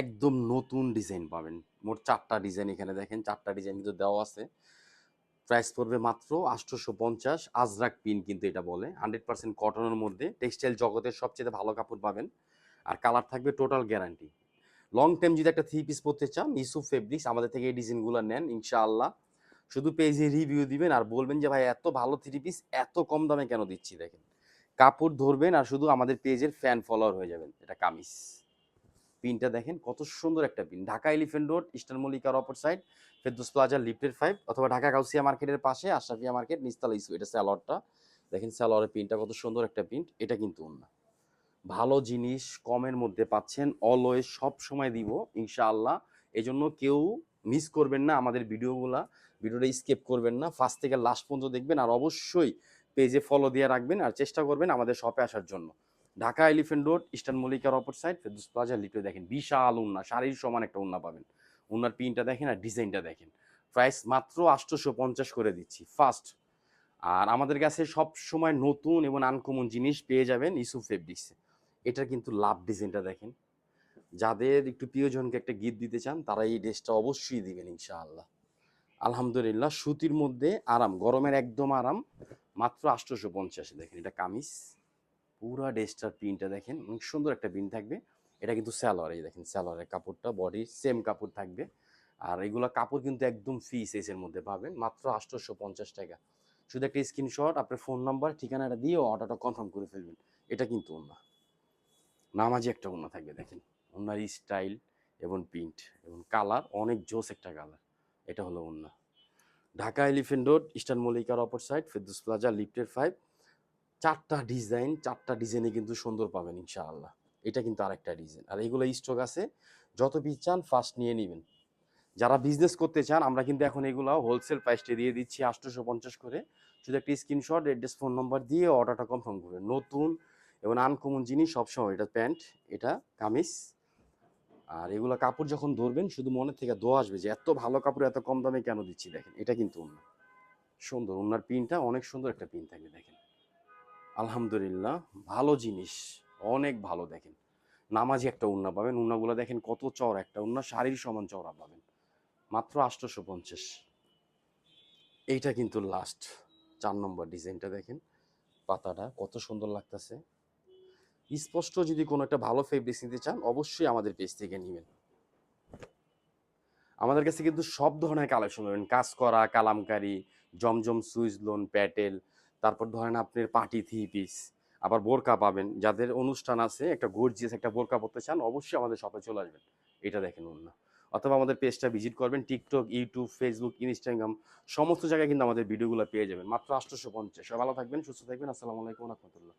একদম নতুন ডিজাইন পাবেন। মোট ৪ টা ডিজাইন এখানে দেখেন, ৪ টা ডিজাইন কিন্তু দেওয়া আছে। প্রাইস পড়বে মাত্র ৮৫০। আজরাক প্রিন্ট কিন্তু এটা বলে। 100% কটনের মধ্যে টেক্সটাইল জগতের সবচেয়ে ভালো কাপড় পাবেন। আর কালার থাকবে টোটাল গ্যারান্টি। লং টাইম যদি একটা 3 পিস পড়তে চান, ইউসুফ ফেব্রিক্স আমাদের থেকে এই ডিজাইনগুলো নেন ইনশাআল্লাহ। শুধু পেজে রিভিউ দিবেন আর বলবেন যে ভাই এত ভালো 3 পিস এত কম দামে কেন দিচ্ছি দেখেন। কাপড় ধরবেন আর শুধু আমাদের পেজের ফ্যান ফলোয়ার হয়ে যাবেন। এটা কামিজ। পিনটা দেখেন কত সুন্দর একটা pin. Dhaka Elephant Road, Eastern মল্লিকার অপর সাইড, ফেরদৌস প্লাজা লিফটের 5 অথবা ঢাকা গাউসিয়া মার্কেটের পাশে আশরাফিয়া মার্কেট নিচতলা ইস্যু। এটা স্যালোয়ারটা দেখেন, স্যালোয়ারের পিনটা কত সুন্দর একটা প্রিন্ট। এটা কিন্তু না ভালো জিনিস কমের মধ্যে পাচ্ছেন, অলওয়েজ সব সময় দিব ইনশাআল্লাহ। এই জন্য কেউ মিস করবেন না আমাদের ভিডিওটা স্কিপ করবেন না, ফার্স্ট থেকে লাস্ট পর্যন্ত দেখবেন। আর অবশ্যই পেজে ফলো দিয়ে রাখবেন আর চেষ্টা করবেন আমাদের শপে আসার জন্য। ঢাকা এলিফ্যান্ট রোড, ইস্টার্ন মল্লিকার অপর সাইড, ফেরদৌস প্লাজা লিফটে দেখেন বিশাল উন্না, শাড়ির সমান একটা উন্না পাবেন। উন্নার প্রিন্টটা দেখেন আর ডিজাইনটা দেখেন। প্রাইস মাত্র ৮৫০ করে দিচ্ছি ফার্স্ট। আর আমাদের কাছে সব সময় নতুন এবং আনকমন জিনিস পেয়ে যাবেন ইউসুফ ফেব্রিক্সে। এটার কিন্তু লাভ ডিজাইনটা দেখেন। যাদের একটু প্রিয়জনকে একটা গিফট দিতে চান তারা এই ড্রেসটা অবশ্যই দিবেন ইনশাআল্লাহ। আলহামদুলিল্লাহ সুতির মধ্যে আরাম, গরমের একদম আরাম। মাত্র ৮৫০ দেখেন। এটা কামিজ, পুরা ড্রেসটার প্রিন্টটা দেখেন, অনেক সুন্দর একটা প্রিন্ট থাকবে। এটা কিন্তু স্যালোয়ার, এই দেখেন স্যালোয়ারের কাপড়টা বডির সেম কাপড় থাকবে। আর এগুলো কাপড় কিন্তু একদম ফ্রি সাইজের মধ্যে পাবেন মাত্র ৮৫০ টাকা। শুধু একটা স্ক্রিনশট আপনার ফোন নাম্বার ঠিকানাটা দিয়ে অর্ডারটা কনফার্ম করে ফেলবেন। এটা কিন্তু না নামাজি একটা ওড়না থাকবে দেখেন। ওড়নার স্টাইল এবং প্রিন্ট এবং কালার অনেক জোস একটা কালার। এটা হলো ওড়না। ঢাকা এলিফ্যান্ট রোড, ইস্টার্ন মল্লিকার অপর সাইড, ফেরদৌস প্লাজা লিফটের 5। ৪টা ডিজাইন, ৪টা ডিজাইনে কিন্তু সুন্দর পাবেন ইনশাআল্লাহ। এটা কিন্তু আরেকটা ডিজাইন। আর এগুলো স্টক আছে, যত পিস চান ফার্স্ট নিয়ে নেবেন। যারা বিজনেস করতে চান আমরা কিন্তু এখন এগুলো হোলসেল প্রাইসে দিয়ে দিচ্ছি ৮৫০ করে। শুধু একটা স্ক্রিনশট, অ্যাড্রেস, ফোন নম্বর দিয়ে অর্ডারটা কনফার্ম করবেন। নতুন এবং আনকমন জিনিস সবসময়। এটা প্যান্ট, এটা কামিজ। আর এগুলো কাপড় যখন ধরবেন শুধু মনে থেকে দোয়া আসবে যে এত ভালো কাপড় এত কম দামে কেন দিচ্ছি দেখেন। এটা কিন্তু ওন্না সুন্দর, ওন্নার পিনটা অনেক সুন্দর একটা পিন থাকবে দেখেন। আলহামদুলিল্লাহ ভালো জিনিস, অনেক ভালো দেখেন। নামাজি একটা ওন্না পাবেন। ওন্নাগুলো দেখেন কত চওড়া, একটা ওন্না শাড়ির সমান চওড়া পাবেন মাত্র ৮৫০। এইটা কিন্তু লাস্ট ৪ নম্বর ডিজাইনটা দেখেন, পাতাটা কত সুন্দর লাগতেছে। স্পষ্ট যদি কোনো একটা ভালো ফেব্রিক্স নিতে চান অবশ্যই আমাদের পেজ থেকে নেবেন। আমাদের কাছে কিন্তু সব ধরনের কালেকশন পাবেন, কাজ করা কালামকারী, জমজম সুইচ লোন প্যাটেল, তারপর ধরেন আপনার পার্টি থ্রি পিস, আবার বোরকা পাবেন। যাদের অনুষ্ঠান আছে একটা গর্জিয়াস একটা বোরকা পরতে চান অবশ্যই আমাদের শপে চলে আসবেন। এটা দেখেন অন্য, অথবা আমাদের পেজটা ভিজিট করবেন। টিকটক, ইউটিউব, ফেসবুক, ইনস্টাগ্রাম সমস্ত জায়গায় কিন্তু আমাদের ভিডিওগুলো পেয়ে যাবেন মাত্র ৮৫০। সবাই ভালো থাকবেন, সুস্থ থাকবেন। আসসালামু আলাইকুম ওয়া রাহমাতুল্লাহ।